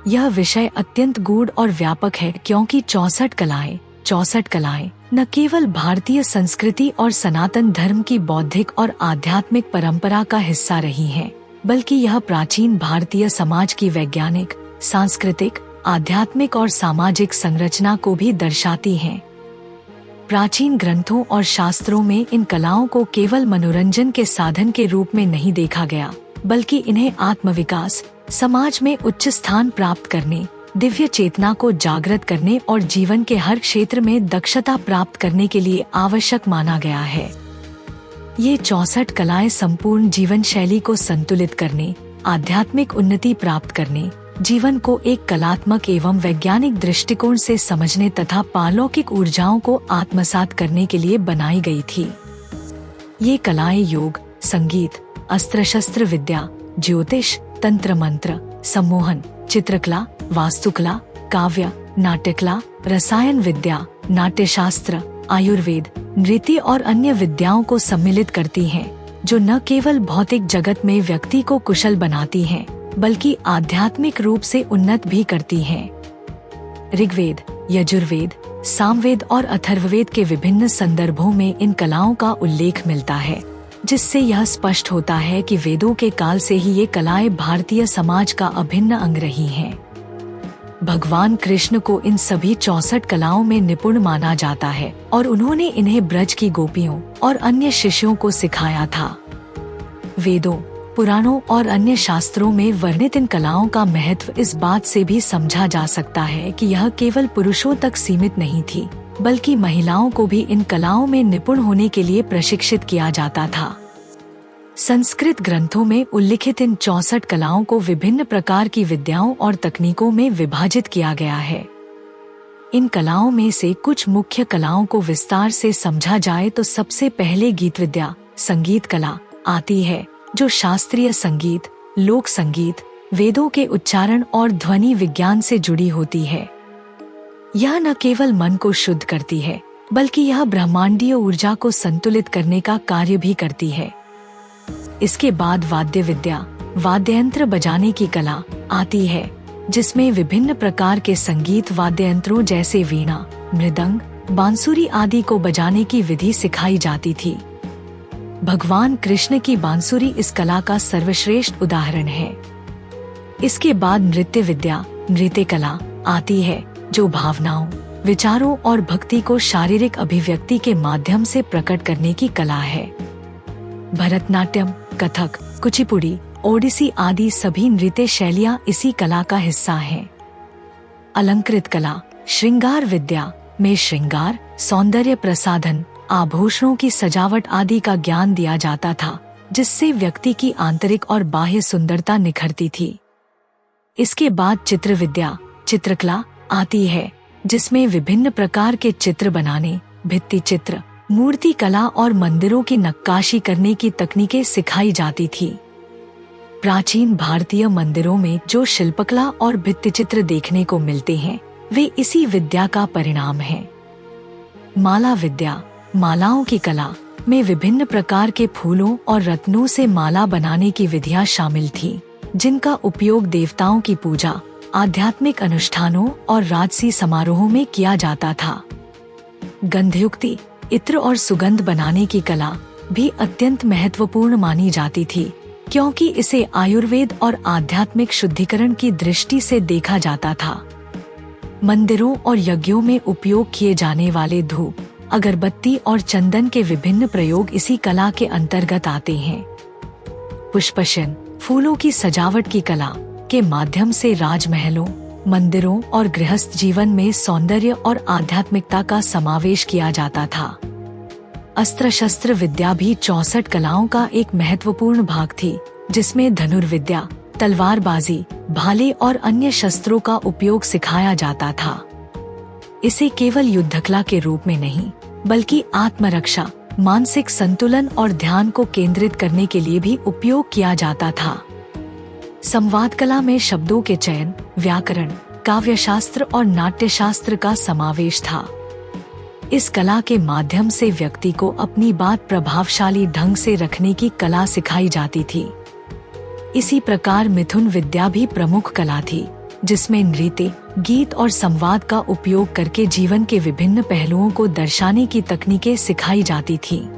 यह विषय अत्यंत गूढ़ और व्यापक है क्योंकि 64 कलाएं न केवल भारतीय संस्कृति और सनातन धर्म की बौद्धिक और आध्यात्मिक परंपरा का हिस्सा रही हैं, बल्कि यह प्राचीन भारतीय समाज की वैज्ञानिक, सांस्कृतिक, आध्यात्मिक और सामाजिक संरचना को भी दर्शाती हैं। प्राचीन ग्रंथों और शास्त्रों में इन कलाओं को केवल मनोरंजन के साधन के रूप में नहीं देखा गया, बल्कि इन्हें आत्मविकास, समाज में उच्च स्थान प्राप्त करने, दिव्य चेतना को जागृत करने और जीवन के हर क्षेत्र में दक्षता प्राप्त करने के लिए आवश्यक माना गया है। ये 64 कलाएं संपूर्ण जीवन शैली को संतुलित करने, आध्यात्मिक उन्नति प्राप्त करने, जीवन को एक कलात्मक एवं वैज्ञानिक दृष्टिकोण से समझने तथा पारलौकिक ऊर्जाओं को आत्मसात करने के लिए बनाई गई थी। ये कलाएं योग, संगीत, अस्त्र शस्त्र विद्या, ज्योतिष, तंत्र मंत्र, सम्मोहन, चित्रकला, वास्तुकला, काव्य, नाट्यकला, रसायन विद्या, नाट्यशास्त्र, आयुर्वेद, नृत्य और अन्य विद्याओं को सम्मिलित करती हैं, जो न केवल भौतिक जगत में व्यक्ति को कुशल बनाती हैं, बल्कि आध्यात्मिक रूप से उन्नत भी करती हैं। ऋग्वेद, यजुर्वेद, सामवेद और अथर्ववेद के विभिन्न संदर्भों में इन कलाओं का उल्लेख मिलता है, जिससे यह स्पष्ट होता है कि वेदों के काल से ही ये कलाएं भारतीय समाज का अभिन्न अंग रही हैं। भगवान कृष्ण को इन सभी 64 कलाओं में निपुण माना जाता है और उन्होंने इन्हें ब्रज की गोपियों और अन्य शिष्यों को सिखाया था। वेदों, पुराणों और अन्य शास्त्रों में वर्णित इन कलाओं का महत्व इस बात से भी समझा जा सकता है कि यह केवल पुरुषों तक सीमित नहीं थी, बल्कि महिलाओं को भी इन कलाओं में निपुण होने के लिए प्रशिक्षित किया जाता था। संस्कृत ग्रंथों में उल्लिखित इन 64 कलाओं को विभिन्न प्रकार की विद्याओं और तकनीकों में विभाजित किया गया है। इन कलाओं में से कुछ मुख्य कलाओं को विस्तार से समझा जाए तो सबसे पहले गीत विद्या, संगीत कला आती है, जो शास्त्रीय संगीत, लोक संगीत, वेदों के उच्चारण और ध्वनि विज्ञान से जुड़ी होती है। यह न केवल मन को शुद्ध करती है, बल्कि यह ब्रह्मांडीय ऊर्जा को संतुलित करने का कार्य भी करती है। इसके बाद वाद्य विद्या, वाद्ययंत्र बजाने की कला आती है, जिसमें विभिन्न प्रकार के संगीत वाद्य यंत्रों जैसे वीणा, मृदंग, बांसुरी आदि को बजाने की विधि सिखाई जाती थी। भगवान कृष्ण की बांसुरी इस कला का सर्वश्रेष्ठ उदाहरण है। इसके बाद नृत्य विद्या, नृत्य कला आती है, जो भावनाओं, विचारों और भक्ति को शारीरिक अभिव्यक्ति के माध्यम से प्रकट करने की कला है। भरतनाट्यम, कथक, कुचिपुड़ी, ओडिसी आदि सभी नृत्य शैलियां इसी कला का हिस्सा हैं। अलंकृत कला, श्रृंगार विद्या में श्रृंगार, सौंदर्य प्रसाधन, आभूषणों की सजावट आदि का ज्ञान दिया जाता था, जिससे व्यक्ति की आंतरिक और बाह्य सुंदरता निखरती थी। इसके बाद चित्र विद्या, चित्रकला आती है, जिसमें विभिन्न प्रकार के चित्र बनाने, भित्ति चित्र, मूर्ति कला और मंदिरों की नक्काशी करने की तकनीकें सिखाई जाती थी। प्राचीन भारतीय मंदिरों में जो शिल्पकला और भित्तिचित्र देखने को मिलते हैं, वे इसी विद्या का परिणाम हैं। माला विद्या, मालाओं की कला में विभिन्न प्रकार के फूलों और रत्नों से माला बनाने की विधियां शामिल थी, जिनका उपयोग देवताओं की पूजा, आध्यात्मिक अनुष्ठानों और राजसी समारोहों में किया जाता था। गंधयुक्ति, इत्र और सुगंध बनाने की कला भी अत्यंत महत्वपूर्ण मानी जाती थी, क्योंकि इसे आयुर्वेद और आध्यात्मिक शुद्धिकरण की दृष्टि से देखा जाता था। मंदिरों और यज्ञों में उपयोग किए जाने वाले धूप, अगरबत्ती और चंदन के विभिन्न प्रयोग इसी कला के अंतर्गत आते हैं। पुष्पशन, फूलों की सजावट की कला के माध्यम से राजमहलों, मंदिरों और गृहस्थ जीवन में सौंदर्य और आध्यात्मिकता का समावेश किया जाता था। अस्त्र शस्त्र विद्या भी 64 कलाओं का एक महत्वपूर्ण भाग थी, जिसमें धनुर्विद्या, तलवारबाजी, भाले और अन्य शस्त्रों का उपयोग सिखाया जाता था। इसे केवल युद्धकला के रूप में नहीं, बल्कि आत्मरक्षा, मानसिक संतुलन और ध्यान को केंद्रित करने के लिए भी उपयोग किया जाता था। संवाद कला में शब्दों के चयन, व्याकरण, काव्यशास्त्र और नाट्यशास्त्र का समावेश था। इस कला के माध्यम से व्यक्ति को अपनी बात प्रभावशाली ढंग से रखने की कला सिखाई जाती थी। इसी प्रकार मिथुन विद्या भी प्रमुख कला थी, जिसमें नृत्य, गीत और संवाद का उपयोग करके जीवन के विभिन्न पहलुओं को दर्शाने की तकनीकें सिखाई जाती थी।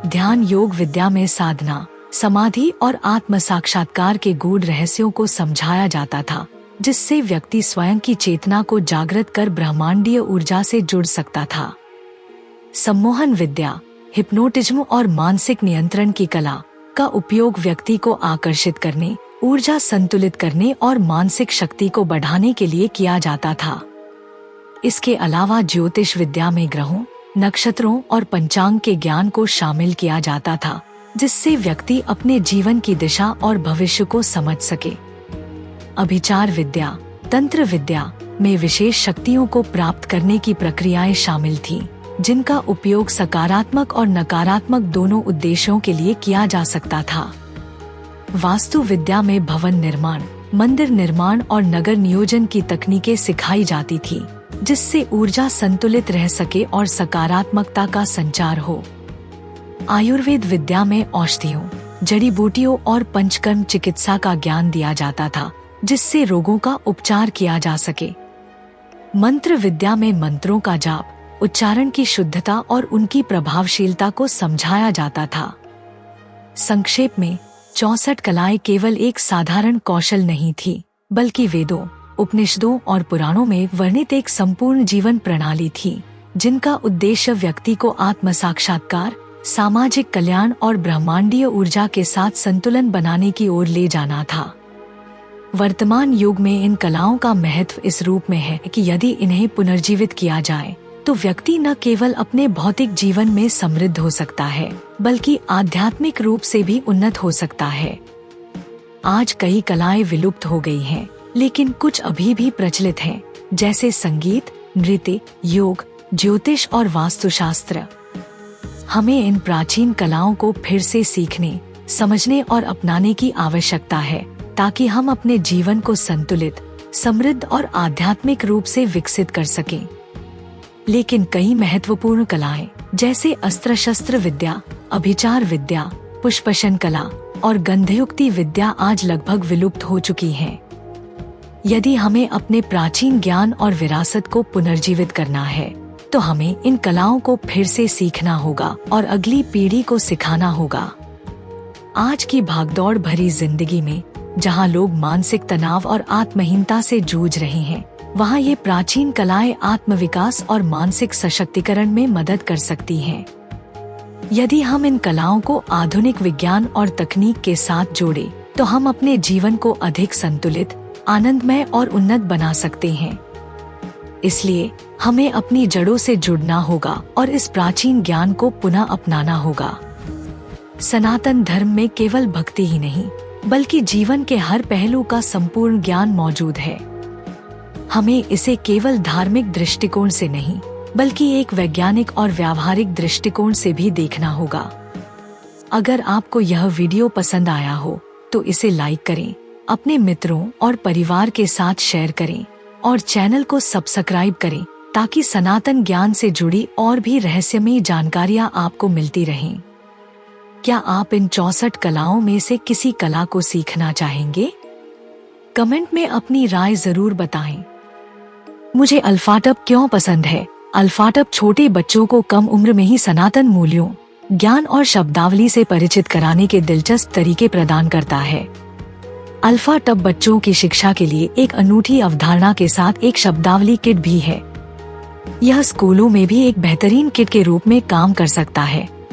ध्यान योग विद्या में साधना, समाधि और आत्म साक्षात्कार के गूढ़ रहस्यों को समझाया जाता था, जिससे व्यक्ति स्वयं की चेतना को जागृत कर ब्रह्मांडीय ऊर्जा से जुड़ सकता था। सम्मोहन विद्या, हिप्नोटिज्म और मानसिक नियंत्रण की कला का उपयोग व्यक्ति को आकर्षित करने, ऊर्जा संतुलित करने और मानसिक शक्ति को बढ़ाने के लिए किया जाता था। इसके अलावा ज्योतिष विद्या में ग्रहों, नक्षत्रों और पंचांग के ज्ञान को शामिल किया जाता था, जिससे व्यक्ति अपने जीवन की दिशा और भविष्य को समझ सके। अभिचार विद्या, तंत्र विद्या में विशेष शक्तियों को प्राप्त करने की प्रक्रियाएं शामिल थीं, जिनका उपयोग सकारात्मक और नकारात्मक दोनों उद्देश्यों के लिए किया जा सकता था। वास्तु विद्या में भवन निर्माण, मंदिर निर्माण और नगर नियोजन की तकनीकें सिखाई जाती थी, जिससे ऊर्जा संतुलित रह सके और सकारात्मकता का संचार हो। आयुर्वेद विद्या में औषधियों, जड़ी बूटियों और पंचकर्म चिकित्सा का ज्ञान दिया जाता था, जिससे रोगों का उपचार किया जा सके। मंत्र विद्या में मंत्रों का जाप, उच्चारण की शुद्धता और उनकी प्रभावशीलता को समझाया जाता था। संक्षेप में 64 कलाएं केवल एक साधारण कौशल नहीं थी, बल्कि वेदों, उपनिषदों और पुराणों में वर्णित एक संपूर्ण जीवन प्रणाली थी, जिनका उद्देश्य व्यक्ति को आत्म साक्षात्कार, सामाजिक कल्याण और ब्रह्मांडीय ऊर्जा के साथ संतुलन बनाने की ओर ले जाना था। वर्तमान युग में इन कलाओं का महत्व इस रूप में है कि यदि इन्हें पुनर्जीवित किया जाए तो व्यक्ति न केवल अपने भौतिक जीवन में समृद्ध हो सकता है, बल्कि आध्यात्मिक रूप से भी उन्नत हो सकता है। आज कई कलाएं विलुप्त हो गई हैं, लेकिन कुछ अभी भी प्रचलित हैं, जैसे संगीत, नृत्य, योग, ज्योतिष और वास्तुशास्त्र। हमें इन प्राचीन कलाओं को फिर से सीखने, समझने और अपनाने की आवश्यकता है, ताकि हम अपने जीवन को संतुलित, समृद्ध और आध्यात्मिक रूप से विकसित कर सकें। लेकिन कई महत्वपूर्ण कलाएं, जैसे अस्त्र शस्त्र विद्या, अभिचार विद्या, पुष्पशन कला और गंधयुक्ति विद्या आज लगभग विलुप्त हो चुकी हैं। यदि हमें अपने प्राचीन ज्ञान और विरासत को पुनर्जीवित करना है, तो हमें इन कलाओं को फिर से सीखना होगा और अगली पीढ़ी को सिखाना होगा। आज की भागदौड़ भरी जिंदगी में, जहां लोग मानसिक तनाव और आत्महीनता से जूझ रहे हैं, वहाँ ये प्राचीन कलाएं आत्मविकास और मानसिक सशक्तिकरण में मदद कर सकती हैं। यदि हम इन कलाओं को आधुनिक विज्ञान और तकनीक के साथ जोड़ें, तो हम अपने जीवन को अधिक संतुलित, आनंदमय और उन्नत बना सकते हैं। इसलिए हमें अपनी जड़ों से जुड़ना होगा और इस प्राचीन ज्ञान को पुनः अपनाना होगा। सनातन धर्म में केवल भक्ति ही नहीं, बल्कि जीवन के हर पहलू का संपूर्ण ज्ञान मौजूद है। हमें इसे केवल धार्मिक दृष्टिकोण से नहीं, बल्कि एक वैज्ञानिक और व्यावहारिक दृष्टिकोण से भी देखना होगा। अगर आपको यह वीडियो पसंद आया हो, तो इसे लाइक करें, अपने मित्रों और परिवार के साथ शेयर करें और चैनल को सब्सक्राइब करें, ताकि सनातन ज्ञान से जुड़ी और भी रहस्यमयी जानकारियाँ आपको मिलती रहें। क्या आप इन 64 कलाओं में से किसी कला को सीखना चाहेंगे? कमेंट में अपनी राय जरूर बताएं। मुझे अल्फाटब क्यों पसंद है? अल्फाटब छोटे बच्चों को कम उम्र में ही सनातन मूल्यों, ज्ञान और शब्दावली से परिचित कराने के दिलचस्प तरीके प्रदान करता है। अल्फाटब बच्चों की शिक्षा के लिए एक अनूठी अवधारणा के साथ एक शब्दावली किट भी है। यह स्कूलों में भी एक बेहतरीन किट के रूप में काम कर सकता है।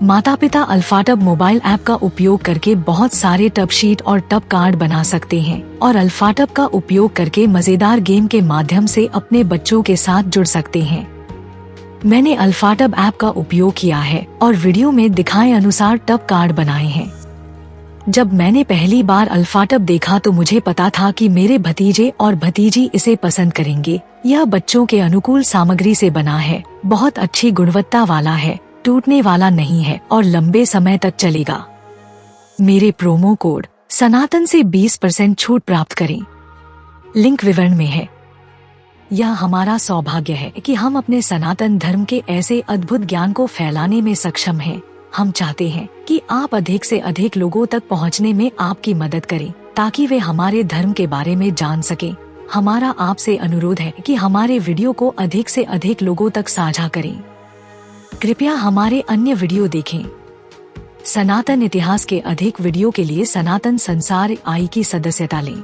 माता पिता अल्फाटब मोबाइल ऐप का उपयोग करके बहुत सारे टब शीट और टब कार्ड बना सकते हैं और अल्फाटब का उपयोग करके मजेदार गेम के माध्यम से अपने बच्चों के साथ जुड़ सकते हैं। मैंने अल्फाटब ऐप का उपयोग किया है और वीडियो में दिखाए अनुसार टब कार्ड बनाए हैं। जब मैंने पहली बार अल्फाटब देखा तो मुझे पता था कि मेरे भतीजे और भतीजी इसे पसंद करेंगे। यह बच्चों के अनुकूल सामग्री से बना है, बहुत अच्छी गुणवत्ता वाला है, टूटने वाला नहीं है और लंबे समय तक चलेगा। मेरे प्रोमो कोड सनातन से 20% छूट प्राप्त करें। लिंक विवरण में है। यह हमारा सौभाग्य है कि हम अपने सनातन धर्म के ऐसे अद्भुत ज्ञान को फैलाने में सक्षम हैं। हम चाहते हैं कि आप अधिक से अधिक लोगों तक पहुंचने में आपकी मदद करें। ताकि वे हमारे धर्म के बारे में जान सके। हमारा आपसे अनुरोध है कि हमारे वीडियो को अधिक से अधिक लोगों तक साझा करें। कृपया हमारे अन्य वीडियो देखें। सनातन इतिहास के अधिक वीडियो के लिए सनातन संसार आई की सदस्यता लें।